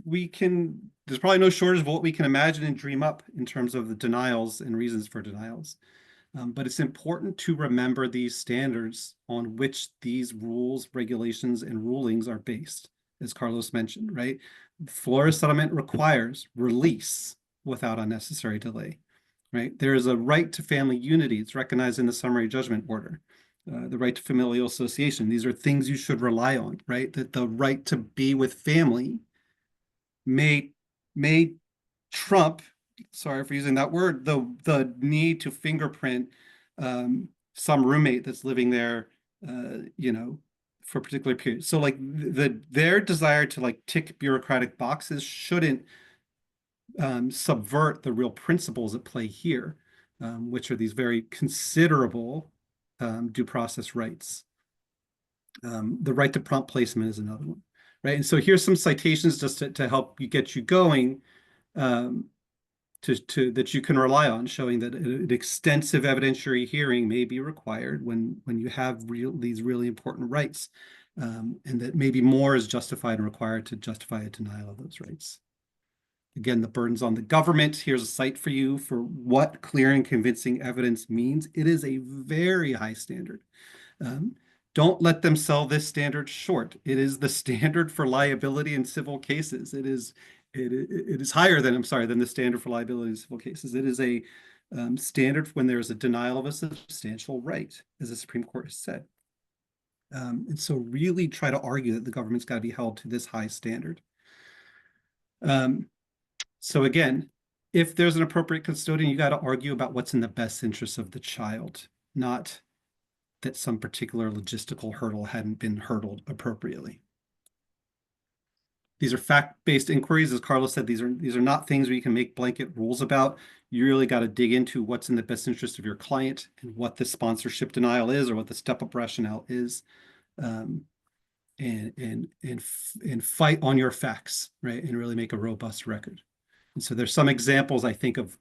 B: there's probably no shortage of what we can imagine and dream up in terms of the denials and reasons for denials. But it's important to remember these standards on which these rules, regulations, and rulings are based, as Carlos mentioned, right? Flores settlement requires release without unnecessary delay, right? There is a right to family unity. It's recognized in the summary judgment order. The right to familial association. These are things you should rely on, right? That the right to be with family may trump, sorry for using that word, the need to fingerprint some roommate that's living there, for a particular period. So like their desire to like tick bureaucratic boxes shouldn't subvert the real principles at play here, which are these very considerable due process rights. The right to prompt placement is another one, right? And so here's some citations just to help get you going, that you can rely on, showing that an extensive evidentiary hearing may be required when you have these really important rights, and that maybe more is justified and required to justify a denial of those rights. Again, the burden's on the government. Here's a cite for you for what clear and convincing evidence means. It is a very high standard. Don't let them sell this standard short. It is the standard for liability in civil cases. It is higher than, I'm sorry, than the standard for liability in civil cases. It is a standard when there is a denial of a substantial right, as the Supreme Court has said. And so really try to argue that the government's got to be held to this high standard. So again, if there's an appropriate custodian, you got to argue about what's in the best interest of the child, not that some particular logistical hurdle hadn't been hurdled appropriately. These are fact-based inquiries. As Carlos said, these are not things where you can make blanket rules about. You really got to dig into what's in the best interest of your client and what the sponsorship denial is or what the step-up rationale is. And fight on your facts, right? And really make a robust record. And so there's some examples I think of,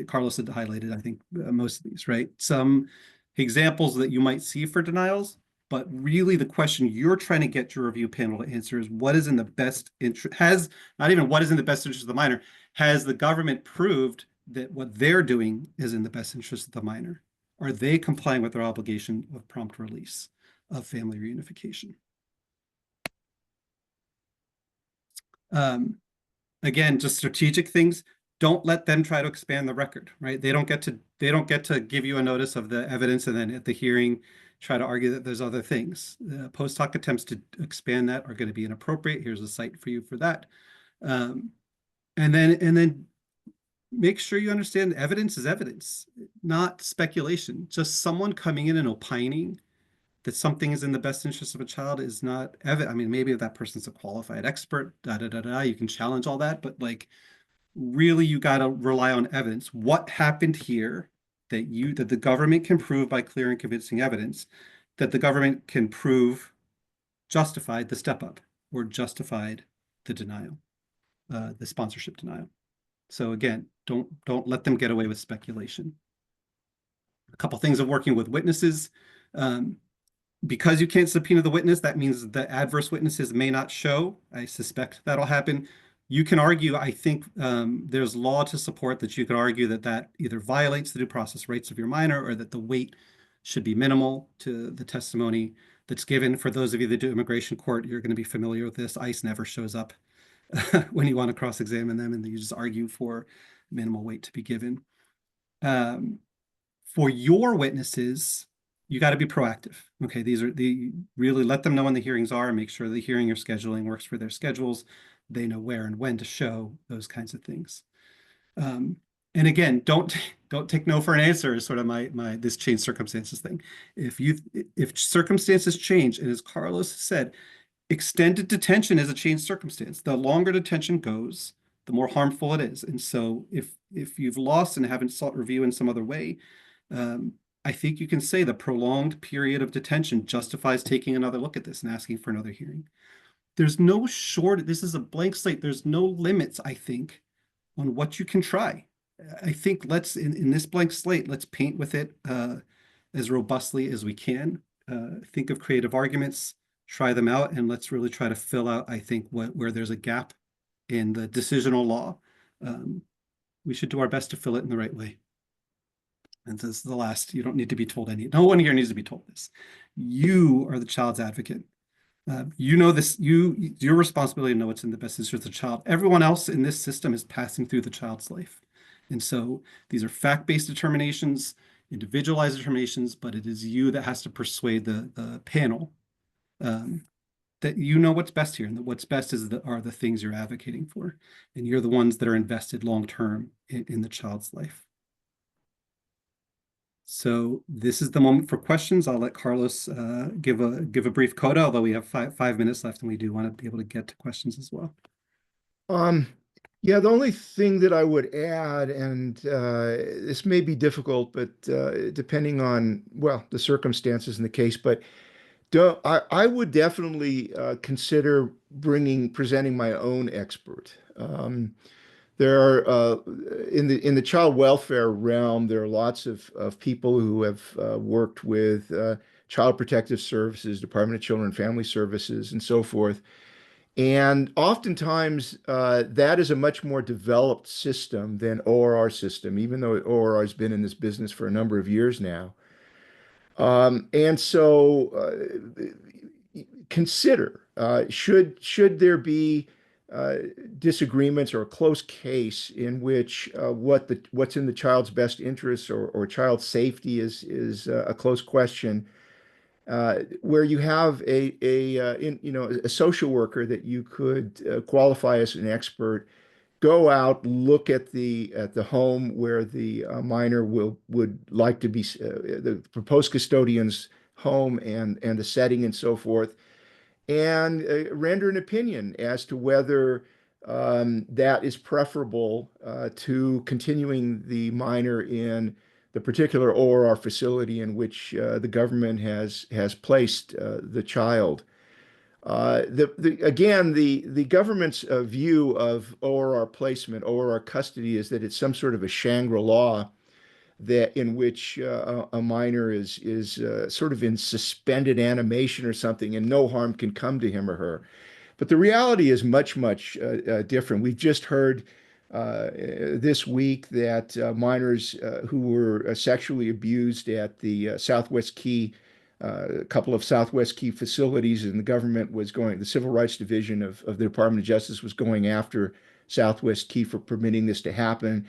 B: Carlos had highlighted, I think most of these, right? Some examples that you might see for denials, but really the question you're trying to get your review panel to answer is what is in the best interest, not even what is in the best interest of the minor, has the government proved that what they're doing is in the best interest of the minor? Are they complying with their obligation of prompt release of family reunification? Again, just strategic things. Don't let them try to expand the record, right? They don't get to give you a notice of the evidence and then at the hearing try to argue that there's other things. Post hoc attempts to expand that are going to be inappropriate. Here's a site for you for that. And then make sure you understand evidence is evidence, not speculation. Just someone coming in and opining that something is in the best interest of a child is not evident. I mean, maybe if that person's a qualified expert, you can challenge all that, but like really you got to rely on evidence. What happened here that the government can prove by clear and convincing evidence that the government can prove justified the step up or justified the denial, the sponsorship denial. So again, don't let them get away with speculation. A couple things of working with witnesses. Because you can't subpoena the witness, that means the adverse witnesses may not show. I suspect that'll happen. You can argue, I think there's law to support that you could argue that that either violates the due process rights of your minor or that the weight should be minimal to the testimony that's given. For those of you that do immigration court, you're going to be familiar with this. ICE never shows up when you want to cross-examine them, and you just argue for minimal weight to be given. For your witnesses, you got to be proactive. Okay, these are really let them know when the hearings are and make sure the hearing or scheduling works for their schedules. They know where and when to show those kinds of things. And again, don't take no for an answer is sort of my this change circumstances thing. If circumstances change, and as Carlos said, extended detention is a changed circumstance. The longer detention goes, the more harmful it is. And so if you've lost and haven't sought review in some other way, I think you can say the prolonged period of detention justifies taking another look at this and asking for another hearing. There's no this is a blank slate. There's no limits, I think, on what you can try. I think in this blank slate, let's paint with it as robustly as we can. Think of creative arguments, try them out, and let's really try to fill out, I think, where there's a gap in the decisional law. We should do our best to fill it in the right way. And this is the last, you don't need to be told no one here needs to be told this. You are the child's advocate. You know this, your responsibility to know what's in the best interest of the child. Everyone else in this system is passing through the child's life. And so these are fact-based determinations, individualized determinations, but it is you that has to persuade the panel that you know what's best here, and that what's best are the things you're advocating for. And you're the ones that are invested long-term in the child's life. So this is the moment for questions. I'll let Carlos give a brief coda, although we have 5 minutes left and we do want to be able to get to questions as well.
C: Yeah, the only thing that I would add, and this may be difficult, but depending on, well, the circumstances in the case, but I would definitely consider presenting my own expert. There are in the child welfare realm, there are lots of people who have worked with Child Protective Services, Department of Children and Family Services, and so forth. And oftentimes, that is a much more developed system than ORR system, even though ORR has been in this business for a number of years now. And so consider should there be uh, disagreements or a close case in which what's in the child's best interest or child safety is a close question, where you have a social worker that you could qualify as an expert, go out, look at the home where the minor would like to be, the proposed custodian's home and the setting and so forth, and render an opinion as to whether that is preferable to continuing the minor in the particular ORR facility in which the government has placed the child. Again, the government's view of ORR placement, ORR custody, is that it's some sort of a Shangri-La that in which a minor is sort of in suspended animation or something, and no harm can come to him or her. But the reality is much different. We've just heard this week that minors who were sexually abused at the Southwest Key, a couple of Southwest Key facilities, and the government was going, the Civil Rights Division of the Department of Justice was going after Southwest Key for permitting this to happen.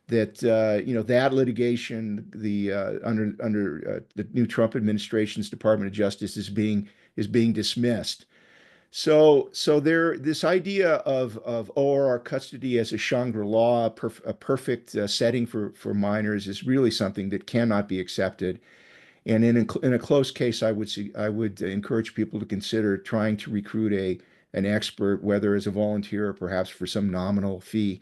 C: That that litigation, the under the new Trump administration's Department of Justice is being dismissed. So this idea of ORR custody as a Shangri-La, a perfect setting for minors, is really something that cannot be accepted. And in a close case, I would encourage people to consider trying to recruit an expert, whether as a volunteer or perhaps for some nominal fee,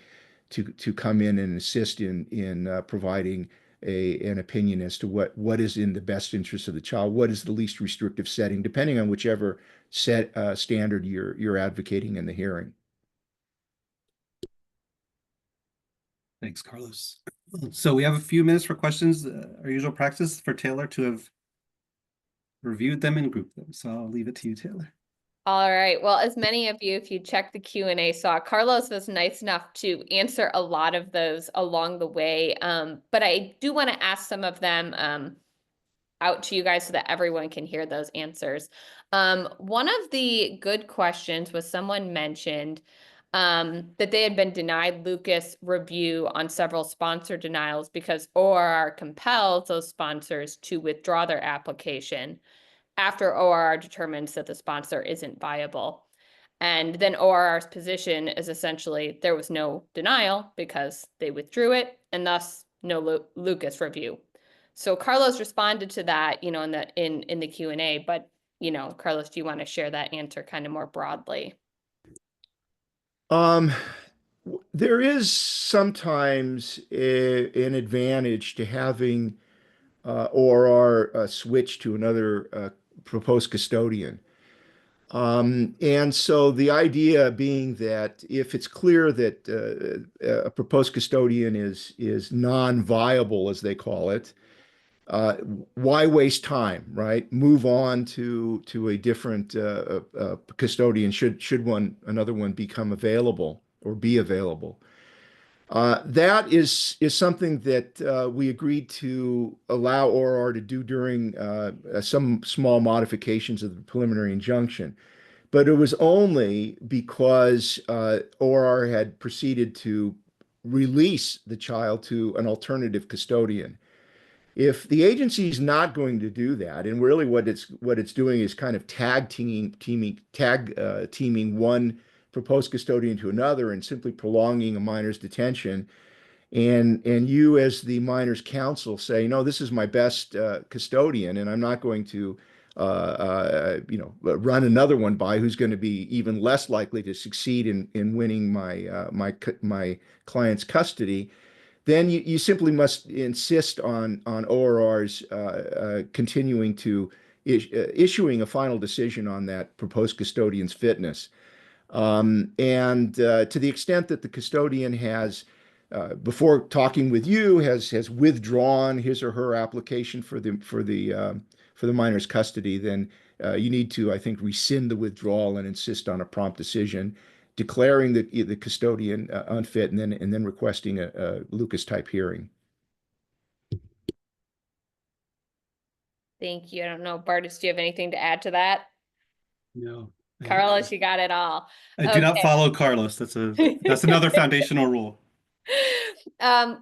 C: to come in and assist in providing an opinion as to what is in the best interest of the child, what is the least restrictive setting, depending on whichever standard you're advocating in the hearing.
B: Thanks, Carlos. So we have a few minutes for questions. Our usual practice for Taylor to have reviewed them and grouped them. So I'll leave it to you, Taylor.
A: All right. Well, as many of you, if you check the Q&A, saw, Carlos was nice enough to answer a lot of those along the way. But I do want to ask some of them out to you guys so that everyone can hear those answers. One of the good questions was someone mentioned that they had been denied Lucas review on several sponsor denials because ORR compels those sponsors to withdraw their application after ORR determines that the sponsor isn't viable. And then ORR's position is essentially there was no denial because they withdrew it, and thus no Lucas review. So Carlos responded to that, in the Q&A, but Carlos, do you want to share that answer kind of more broadly?
C: Um, there is sometimes an advantage to having ORR switch to another proposed custodian. And so the idea being that if it's clear that a proposed custodian is non-viable, as they call it, uh, why waste time, right? Move on to a different custodian should another one become available or be available. That is something that we agreed to allow ORR to do during some small modifications of the preliminary injunction. But it was only because ORR had proceeded to release the child to an alternative custodian. If the agency is not going to do that, and really what it's doing is kind of teaming one proposed custodian to another and simply prolonging a minor's detention, and you as the minor's counsel say, no, this is my best custodian, and I'm not going to run another one by who's going to be even less likely to succeed in winning my client's custody, then you simply must insist on ORR's continuing to issuing a final decision on that proposed custodian's fitness. And to the extent that the custodian has, before talking with you, has withdrawn his or her application for the minor's custody, then you need to, I think, rescind the withdrawal and insist on a prompt decision, declaring the custodian unfit, and then requesting a, Lucas type hearing.
B: Thanks, Taylor. Any other questions? Or should we move on to the next?
A: All right. Well, as many of you, if you check the Q&A, saw, Carlos was nice enough to answer a lot of those along the way. But I do want to ask some of them out to you guys so that everyone can hear those answers. One of the good questions was someone mentioned that they had been denied Lucas review on several sponsor denials because ORR compels those sponsors to withdraw their application after ORR determines that the sponsor isn't viable. And then ORR's position is essentially there was no denial because they withdrew it, and thus no Lucas review. So Carlos responded to that, in the Q&A, but Carlos, Thank you. I don't know, Bartis, do you have anything to add to that?
B: No,
A: Carlos, you got it all.
B: I do not
A: Okay.
B: follow Carlos. That's another foundational rule.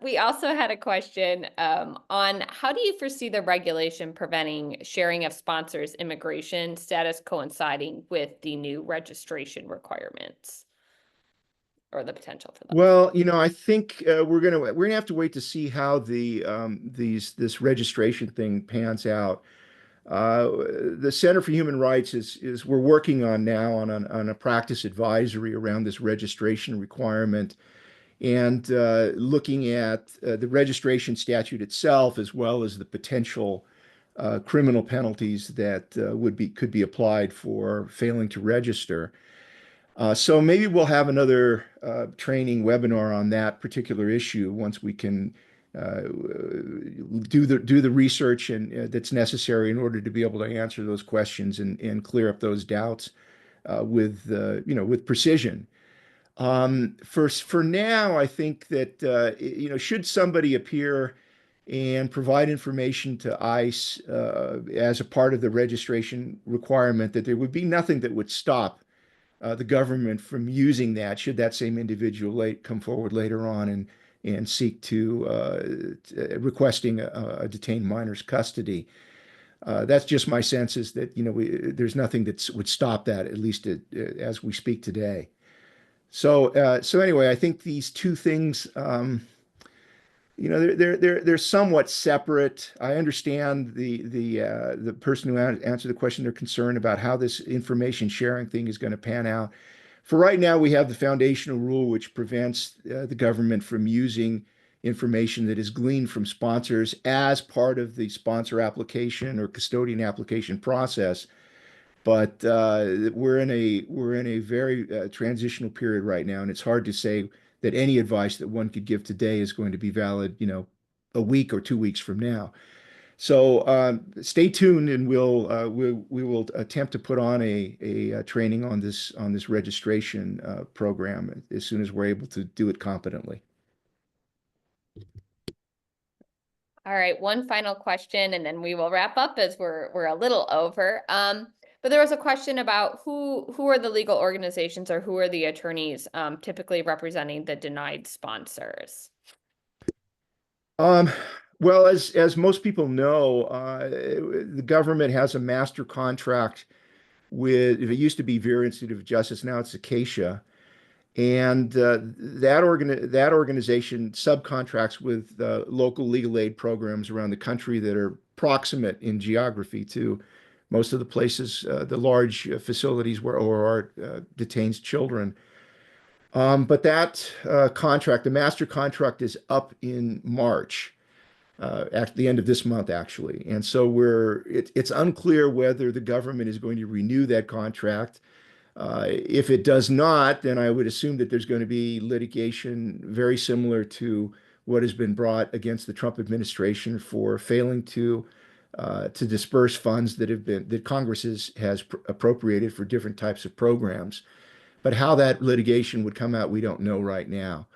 A: We also had a question on how do you foresee the regulation preventing sharing of sponsors' immigration status coinciding with the new registration requirements or the potential for those?
C: Well, I think we're gonna have to wait to see how this registration thing pans out. The Center for Human Rights is we're working on now on a practice advisory around this registration requirement and looking at the registration statute itself as well as the potential criminal penalties that could be applied for failing to register. So maybe we'll have another training webinar on that particular issue once we can do the research that's necessary in order to be able to answer those questions and clear up those doubts with precision. For now, I think that should somebody appear and provide information to ICE as a part of the registration requirement, that there would be nothing that would stop the government from using that should that same individual come forward later on and seek to requesting a detained minor's custody. That's just my sense is that there's nothing that would stop that, at least as we speak today. So anyway, I think these two things, they're somewhat separate. I understand the person who answered the question, they're concerned about how this information sharing thing is going to pan out. For right now, we have the foundational rule which prevents the government from using information that is gleaned from sponsors as part of the sponsor application or custodian application process. But we're in a very transitional period right now, and it's hard to say that any advice that one could give today is going to be valid, a week or 2 weeks from now. So stay tuned, and we will attempt to put on a training on this registration program as soon as we're able to do it competently.
A: All right, one final question, and then we will wrap up as we're a little over. But there was a question about who are the legal organizations or who are the attorneys typically representing the denied sponsors?
C: Um, well, as most people know, the government has a master contract with, it used to be Vera Institute of Justice, now it's Acacia. And that organization subcontracts with local legal aid programs around the country that are proximate in geography to most of the places, the large facilities where OR detains children. But that contract, the master contract, is up in March, at the end of this month, actually. And so it's unclear whether the government is going to renew that contract. If it does not, then I would assume that there's going to be litigation very similar to what has been brought against the Trump administration for failing to disperse funds that Congress has appropriated for different types of programs. But how that litigation would come out, we don't know right now.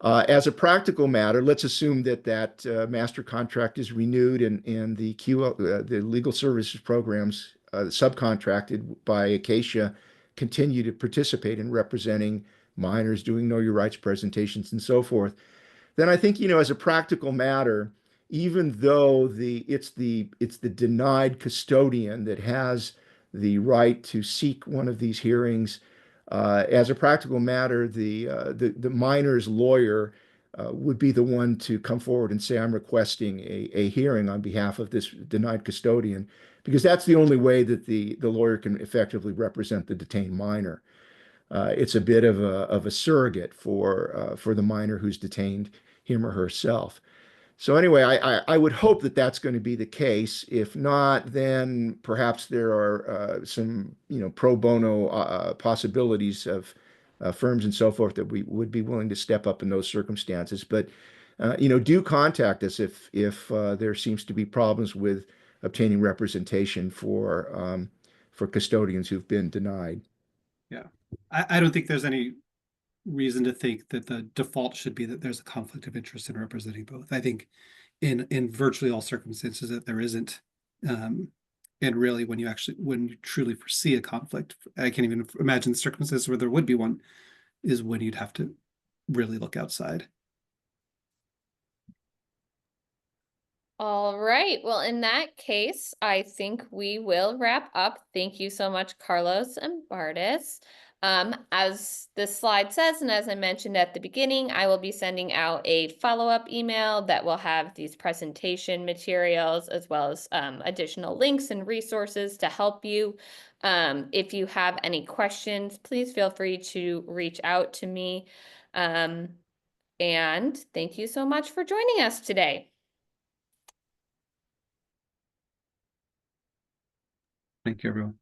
C: As a practical matter, let's assume that master contract is renewed and the legal services programs subcontracted by Acacia continue to participate in representing minors, doing Know Your Rights presentations and so forth. Then I think, as a practical matter, even though it's the denied custodian that has the right to seek one of these hearings, as a practical matter, the minor's lawyer would be the one to come forward and say, I'm requesting a hearing on behalf of this denied custodian, because that's the only way that the lawyer can effectively represent the detained minor. It's a bit of a surrogate for the minor who's detained, him or herself. So anyway, I would hope that that's going to be the case. If not, then perhaps there are some pro bono possibilities of firms and so forth that we would be willing to step up in those circumstances. But do contact us if there seems to be problems with obtaining representation for custodians who've been denied.
B: Yeah, I don't think there's any reason to think that the default should be that there's a conflict of interest in representing both. I think in virtually all circumstances that there isn't. And really, when you truly foresee a conflict, I can't even imagine the circumstances where there would be one, is when you'd have to really look outside.
A: All right. Well, in that case, I think we will wrap up. Thank you so much, Carlos and Bartis. As the slide says, and as I mentioned at the beginning, I will be sending out a follow-up email that will have these presentation materials as well as additional links and resources to help you. If you have any questions, please feel free to reach out to me. And thank you so much for joining us today.
B: Thank you, everyone.